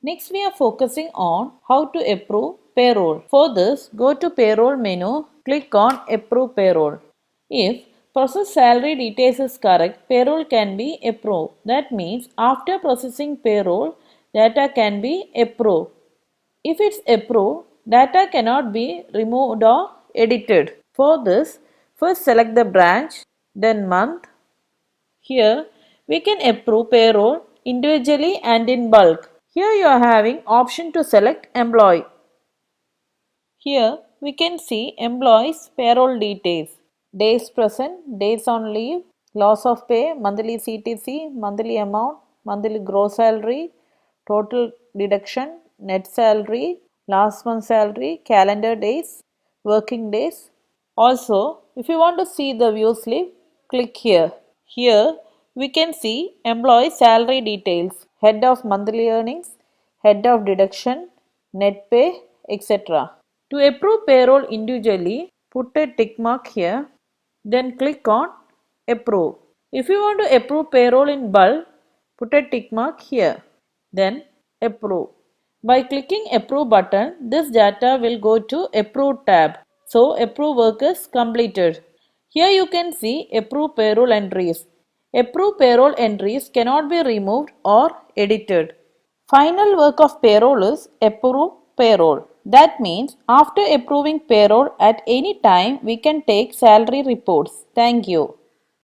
Next, we are focusing on how to approve payroll. For this, go to Payroll menu, click on Approve Payroll. If process salary details is correct, payroll can be approved. That means after processing payroll, data can be approved. If it's approved, data cannot be removed or edited. For this, first select the branch, then month. Here, we can approve payroll individually and in bulk. Here you are having option to select employee. Here we can see employees payroll details. Days present, days on leave, loss of pay, monthly CTC, monthly amount, monthly gross salary, total deduction, net salary, last month salary, calendar days, working days. Also, if you want to see the view slip, click here. Here we can see employee salary details, head of monthly earnings, head of deduction, net pay, etc. To approve payroll individually, put a tick mark here, then click on Approve. If you want to approve payroll in bulk, put a tick mark here, then Approve. By clicking Approve button, this data will go to Approve tab. So, Approve work is completed. Here you can see Approve payroll entries. Approve payroll entries cannot be removed or edited. Final work of payroll is approve payroll. That means after approving payroll at any time we can take salary reports. Thank you.